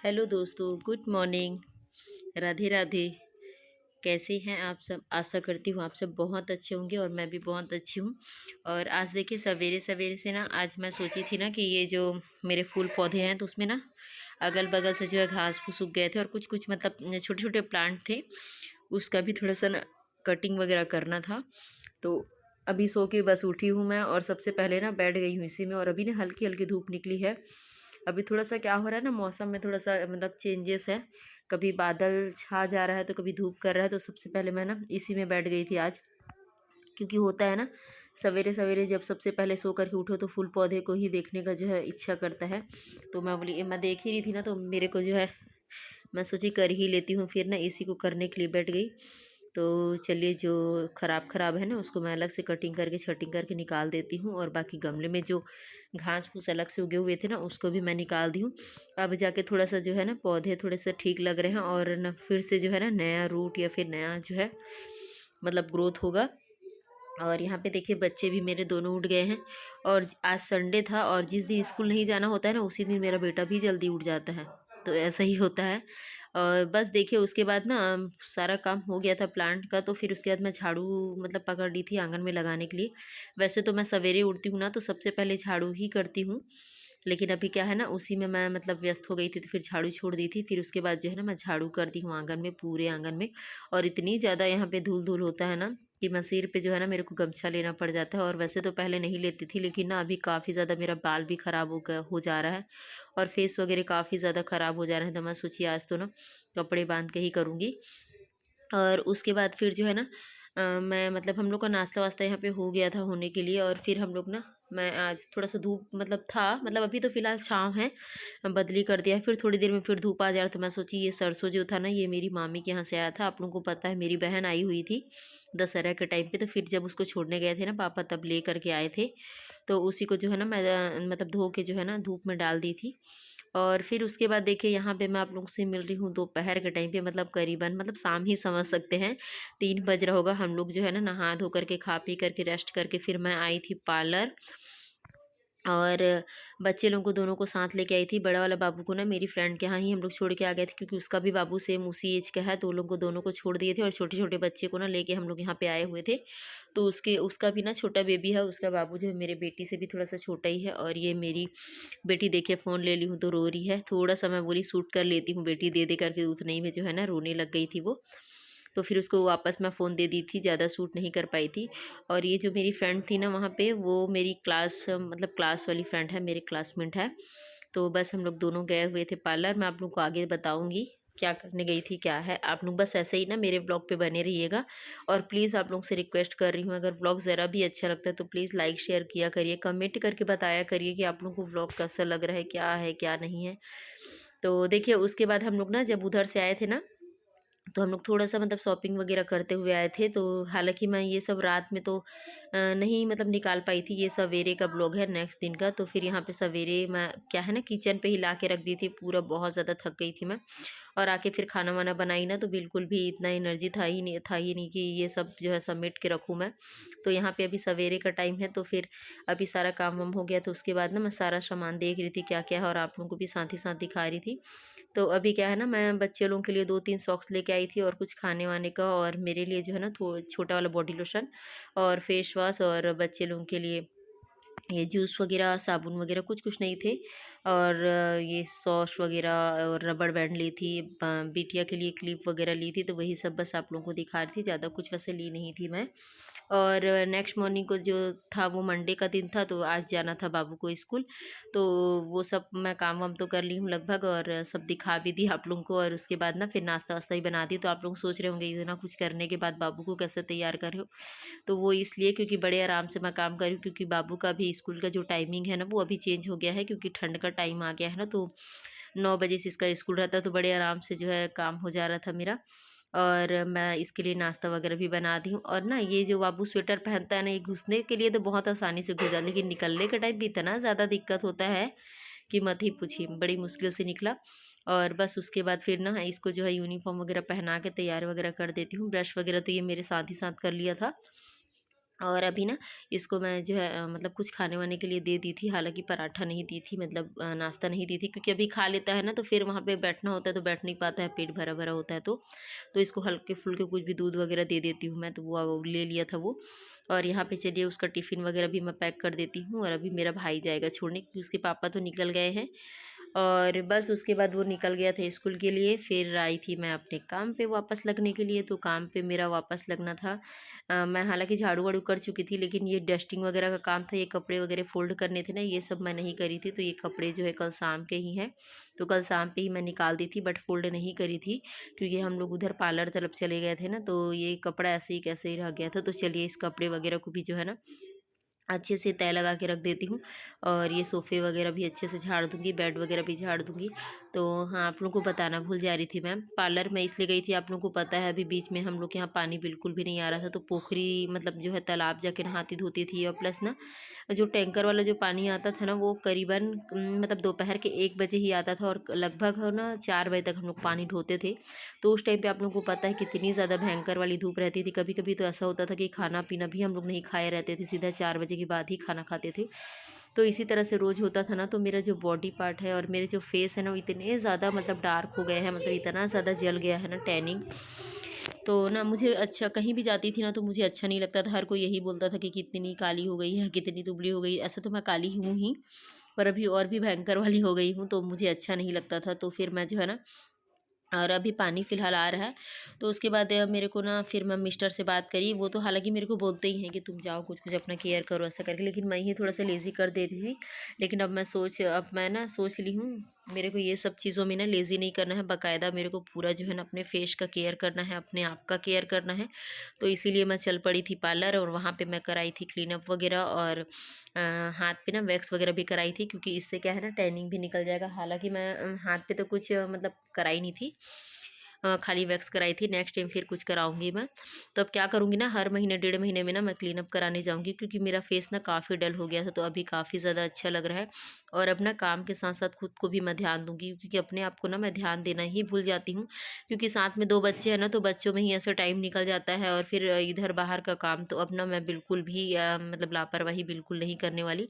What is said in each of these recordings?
Hello दोस्तों, good morning. Radhe Radhe. कैसे हैं आप सब? आशा करती हूँ आप सब बहुत अच्छे होंगे और मैं भी बहुत अच्छी हूँ। और आज देखिए सवेरे सवेरे से ना, आज मैं सोची थी ना कि ये जो मेरे फूल पौधे हैं तो उसमें ना अगल बगल से जो है घास फूस उग गए थे और कुछ कुछ मतलब छोटे छोटे प्लांट थे, उसका भी थोड़ा सा ना कटिंग वगैरह करना था। तो अभी सो के बस उठी हूँ मैं और सबसे पहले ना बैठ गई हूँ इसी में। और अभी ना हल्की हल्की धूप निकली है। अभी थोड़ा सा क्या हो रहा है ना, मौसम में थोड़ा सा मतलब चेंजेस है। कभी बादल छा जा रहा है तो कभी धूप कर रहा है। तो सबसे पहले मैं ना इसी में बैठ गई थी आज, क्योंकि होता है ना सवेरे सवेरे जब सबसे पहले सो करके उठो तो फूल पौधे को ही देखने का जो है इच्छा करता है। तो मैं बोली मैं देख ही रही थी ना, तो मेरे को जो है मैं सोची कर ही लेती हूँ। फिर ना इसी को करने के लिए बैठ गई। तो चलिए, जो ख़राब ख़राब है ना उसको मैं अलग से कटिंग करके छटिंग करके निकाल देती हूँ, और बाकी गमले में जो घास फूस अलग से उगे हुए थे ना उसको भी मैं निकाल दी हूँ। अब जाके थोड़ा सा जो है ना पौधे थोड़े से ठीक लग रहे हैं, और ना फिर से जो है ना नया रूट या फिर नया जो है मतलब ग्रोथ होगा। और यहाँ पे देखिए बच्चे भी मेरे दोनों उठ गए हैं। और आज संडे था, और जिस दिन स्कूल नहीं जाना होता है ना उसी दिन मेरा बेटा भी जल्दी उठ जाता है। तो ऐसा ही होता है। और बस देखिए उसके बाद ना सारा काम हो गया था प्लांट का। तो फिर उसके बाद मैं झाड़ू मतलब पकड़ ली थी आंगन में लगाने के लिए। वैसे तो मैं सवेरे उठती हूँ ना तो सबसे पहले झाड़ू ही करती हूँ, लेकिन अभी क्या है ना उसी में मैं मतलब व्यस्त हो गई थी तो फिर झाड़ू छोड़ दी थी। फिर उसके बाद जो है ना मैं झाड़ू करती हूँ आंगन में, पूरे आंगन में। और इतनी ज़्यादा यहाँ पे धूल धूल होता है ना कि मैं सिर पे जो है ना मेरे को गमछा लेना पड़ जाता है। और वैसे तो पहले नहीं लेती थी, लेकिन ना अभी काफ़ी ज़्यादा मेरा बाल भी ख़राब हो जा रहा है, और फेस वगैरह काफ़ी ज़्यादा ख़राब हो जा रहे हैं। तो मैं सोची आज तो ना कपड़े बांध के ही करूँगी। और उसके बाद फिर जो है ना मैं मतलब हम लोग का नाश्ता वास्ता यहाँ पे हो गया था होने के लिए। और फिर हम लोग ना, मैं आज थोड़ा सा धूप मतलब था, मतलब अभी तो फ़िलहाल छाँव है, बदली कर दिया है। फिर थोड़ी देर में फिर धूप आ जा रहा, तो मैं सोची ये सरसों जो था ना ये मेरी मामी के यहाँ से आया था। आप लोगों को पता है मेरी बहन आई हुई थी दशहरा के टाइम पे, तो फिर जब उसको छोड़ने गए थे ना पापा तब ले करके आए थे। तो उसी को जो है ना मैं मतलब धो के जो है ना धूप में डाल दी थी। और फिर उसके बाद देखिए यहाँ पे मैं आप लोगों से मिल रही हूँ दोपहर के टाइम पे, मतलब करीबन मतलब शाम ही समझ सकते हैं, 3 बज रहा होगा। हम लोग जो है ना नहा धो करके खा पी करके रेस्ट करके फिर मैं आई थी पार्लर। और बच्चे लोगों को दोनों को साथ लेके आई थी। बड़ा वाला बाबू को ना मेरी फ्रेंड के यहाँ ही हम लोग छोड़ के आ गए थे, क्योंकि उसका भी बाबू सेम उसी एज का है। तो वो लोग को दोनों को छोड़ दिए थे, और छोटे छोटे बच्चे को ना लेके हम लोग यहाँ पे आए हुए थे। तो उसका भी ना छोटा बेबी है। उसका बाबू जो है मेरे बेटी से भी थोड़ा सा छोटा ही है। और ये मेरी बेटी देखिए फ़ोन ले ली हूँ तो रो रही है। थोड़ा सा मैं बोली शूट कर लेती हूँ बेटी, दे दे करके उतने ही में जो है ना रोने लग गई थी वो। तो फिर उसको वापस मैं फ़ोन दे दी थी, ज़्यादा शूट नहीं कर पाई थी। और ये जो मेरी फ्रेंड थी ना वहाँ पे, वो मेरी क्लास मतलब क्लास वाली फ्रेंड है, मेरे क्लासमेट है। तो बस हम लोग दोनों गए हुए थे पार्लर। मैं आप लोग को आगे बताऊँगी क्या करने गई थी क्या है। आप लोग बस ऐसे ही ना मेरे ब्लॉग पे बने रहिएगा। और प्लीज़ आप लोग से रिक्वेस्ट कर रही हूँ, अगर ब्लॉग ज़रा भी अच्छा लगता है तो प्लीज़ लाइक शेयर किया करिए, कमेंट करके बताया करिए कि आप लोगों को ब्लॉग कैसा लग रहा है क्या नहीं है। तो देखिए उसके बाद हम लोग ना जब उधर से आए थे ना, तो हम लोग थोड़ा-सा मतलब शॉपिंग वगैरह करते हुए आए थे। तो हालाँकि मैं ये सब रात में तो नहीं मतलब निकाल पाई थी, ये सवेरे का ब्लॉग है नेक्स्ट दिन का। तो फिर यहाँ पे सवेरे मैं क्या है ना किचन पे ही ला के रख दी थी पूरा, बहुत ज़्यादा थक गई थी मैं। और आके फिर खाना-वाना बनाई ना तो बिल्कुल भी इतना एनर्जी था ही नहीं कि ये सब जो है समेट के रखूँ मैं। तो यहाँ पे अभी सवेरे का टाइम है, तो फिर अभी सारा काम वाम हो गया। तो उसके बाद ना मैं सारा सामान देख रही थी क्या-क्या है, और आप लोगों को भी साथ ही साथ दिखा रही थी। तो अभी क्या है ना मैं बच्चे लोगों के लिए 2-3 सॉक्स लेके आई थी, और कुछ खाने-वाने का, और मेरे लिए जो है ना छोटा वाला बॉडी लोशन और फेस वॉश, और बच्चे लोगों के लिए ये जूस वगैरह, साबुन वगैरह कुछ-कुछ नहीं थे। और ये सॉस वगैरह और रबड़ बैंड ली थी। बिटिया के लिए क्लिप वगैरह ली थी। तो वही सब बस आप लोगों को दिखा रही थी, ज़्यादा कुछ वैसे ली नहीं थी मैं। और नेक्स्ट मॉर्निंग को जो था वो मंडे का दिन था, तो आज जाना था बाबू को स्कूल। तो वो सब मैं काम वाम तो कर ली हूँ लगभग, और सब दिखा भी दी आप लोगों को। और उसके बाद ना फिर नाश्ता वास्ता ही बना दी। तो आप लोग सोच रहे होंगे इतना कुछ करने के बाद बाबू को कैसे तैयार कर रहे हो। तो वो इसलिए क्योंकि बड़े आराम से मैं काम कर रही हूँ, क्योंकि बाबू का भी स्कूल का जो टाइमिंग है ना वो अभी चेंज हो गया है, क्योंकि ठंड का टाइम आ गया है ना। तो 9 बजे से इसका स्कूल रहता है, तो बड़े आराम से जो है काम हो जा रहा था मेरा। और मैं इसके लिए नाश्ता वगैरह भी बना दी हूँ। और ना ये जो बाबू स्वेटर पहनता है ना, ये घुसने के लिए तो बहुत आसानी से घुस जाता, लेकिन निकलने के टाइम भी इतना ज़्यादा दिक्कत होता है कि मत ही पूछिए, बड़ी मुश्किल से निकला। और बस उसके बाद फिर ना इसको जो है यूनिफॉर्म वगैरह पहना के तैयार वगैरह कर देती हूँ। ब्रश वगैरह तो ये मेरे साथ ही साथ कर लिया था। और अभी ना इसको मैं जो है मतलब कुछ खाने वाने के लिए दे दी थी, हालाँकि पराठा नहीं दी थी, मतलब नाश्ता नहीं दी थी, क्योंकि अभी खा लेता है ना तो फिर वहाँ पे बैठना होता है तो बैठ नहीं पाता है, पेट भरा-भरा होता है तो इसको हल्के-फुल्के कुछ भी दूध वगैरह दे देती हूँ मैं, तो वो ले लिया था वो। और यहाँ पे चलिए उसका टिफ़िन वगैरह भी मैं पैक कर देती हूँ, और अभी मेरा भाई जाएगा छोड़ने, क्योंकि उसके पापा तो निकल गए हैं। और बस उसके बाद वो निकल गया था स्कूल के लिए, फिर आई थी मैं अपने काम पे वापस लगने के लिए, तो काम पे मेरा वापस लगना था। मैं हालाँकि झाड़ू-वाड़ू कर चुकी थी, लेकिन ये डस्टिंग वगैरह का काम था, ये कपड़े वगैरह फ़ोल्ड करने थे ना, ये सब मैं नहीं करी थी, तो ये कपड़े जो है कल शाम के ही हैं, तो कल शाम पे ही मैं निकाल दी थी, बट फ़ोल्ड नहीं करी थी, क्योंकि हम लोग उधर पार्लर तरफ चले गए थे ना, तो ये कपड़ा ऐसे ही कैसे ही रह गया था। तो चलिए इस कपड़े वगैरह को भी जो है ना अच्छे से तय लगा के रख देती हूँ, और ये सोफ़े वगैरह भी अच्छे से झाड़ दूँगी, बेड वगैरह भी झाड़ दूँगी। तो हाँ, आप लोगों को बताना भूल जा रही थी मैम, पार्लर मैं इसलिए गई थी, आप लोगों को पता है अभी बीच में हम लोग के यहाँ पानी बिल्कुल भी नहीं आ रहा था, तो पोखरी मतलब जो है तालाब जाके नहाती-धोती थी, और प्लस ना जो टैंकर वाला जो पानी आता था ना वो करीबन मतलब दोपहर के 1 बजे ही आता था, और लगभग है ना 4 बजे तक हम लोग पानी ढोते थे। तो उस टाइम पे आप लोगों को पता है कितनी ज़्यादा भयंकर वाली धूप रहती थी, कभी-कभी तो ऐसा होता था कि खाना-पीना भी हम लोग नहीं खाए रहते थे, सीधा 4 बजे के बाद ही खाना खाते थे। तो इसी तरह से रोज़ होता था ना, तो मेरा जो बॉडी पार्ट है और मेरे जो फेस है ना वो इतने ज़्यादा मतलब डार्क हो गए हैं, मतलब इतना ज़्यादा जल गया है ना टैनिंग। तो ना मुझे अच्छा, कहीं भी जाती थी ना तो मुझे अच्छा नहीं लगता था, हर कोई यही बोलता था कि कितनी काली हो गई है, कितनी दुबली हो गई है। ऐसे तो मैं काली हूँ ही, पर अभी और भी भयंकर वाली हो गई हूँ, तो मुझे अच्छा नहीं लगता था। तो फिर मैं जो है ना, और अभी पानी फ़िलहाल आ रहा है, तो उसके बाद मेरे को ना फिर मैं मिस्टर से बात करी, वो तो हालाँकि मेरे को बोलते ही हैं कि तुम जाओ कुछ-कुछ अपना केयर करो ऐसा करके, लेकिन मैं ही थोड़ा-सा लेज़ी कर देती थी। लेकिन अब मैं ना सोच ली हूँ, मेरे को ये सब चीज़ों में ना लेज़ी नहीं करना है, बाकायदा मेरे को पूरा जो है ना अपने फेस का केयर करना है, अपने आप का केयर करना है। तो इसीलिए मैं चल पड़ी थी पार्लर, और वहाँ पे मैं कराई थी क्लीनअप वगैरह, और हाथ पे ना वैक्स वगैरह भी कराई थी, क्योंकि इससे क्या है ना टैनिंग भी निकल जाएगा। हालाँकि मैं हाथ पे तो कुछ मतलब कराई नहीं थी, खाली वैक्स कराई थी, नेक्स्ट टाइम फिर कुछ कराऊँगी मैं। तो अब क्या करूँगी ना, हर महीने डेढ़ महीने में ना मैं क्लीनअप कराने जाऊँगी, क्योंकि मेरा फेस ना काफ़ी डल हो गया था, तो अभी काफ़ी ज़्यादा अच्छा लग रहा है। और अब ना काम के साथ-साथ खुद को भी मैं ध्यान दूँगी, क्योंकि अपने आप को ना मैं ध्यान देना ही भूल जाती हूँ, क्योंकि साथ में 2 बच्चे हैं ना, तो बच्चों में ही ऐसा टाइम निकल जाता है, और फिर इधर बाहर का काम, तो अब ना मैं बिल्कुल भी मतलब लापरवाही बिल्कुल नहीं करने वाली,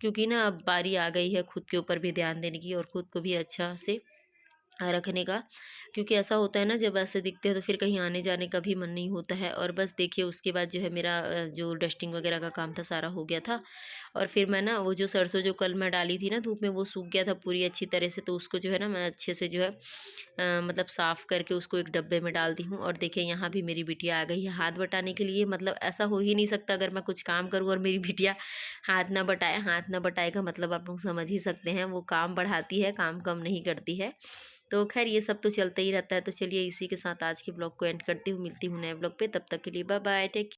क्योंकि ना अब बारी आ गई है खुद के ऊपर भी ध्यान देने की, और खुद को भी अच्छा से रखने का, क्योंकि ऐसा होता है ना जब ऐसे दिखते हैं तो फिर कहीं आने जाने का भी मन नहीं होता है। और बस देखिए उसके बाद जो है मेरा जो डस्टिंग वगैरह का काम था सारा हो गया था, और फिर मैं ना वो जो सरसों जो कल मैं डाली थी ना धूप में, वो सूख गया था पूरी अच्छी तरह से, तो उसको जो है ना मैं अच्छे से जो है मतलब साफ़ करके उसको एक डब्बे में डाल दी हूँ। और देखिए यहाँ भी मेरी बिटिया आ गई है हाथ बटाने के लिए, मतलब ऐसा हो ही नहीं सकता अगर मैं कुछ काम करूँ और मेरी बिटिया हाथ ना बटाए। हाथ ना बटाए का मतलब आप लोग समझ ही सकते हैं, वो काम बढ़ाती है, काम कम नहीं करती है। तो ख़ैर ये सब तो चलता ही रहता है। तो चलिए इसी के साथ आज के ब्लॉग को एंड करती हूँ, मिलती हूँ नए ब्लॉग पे, तब तक के लिए बाय बाय, टेक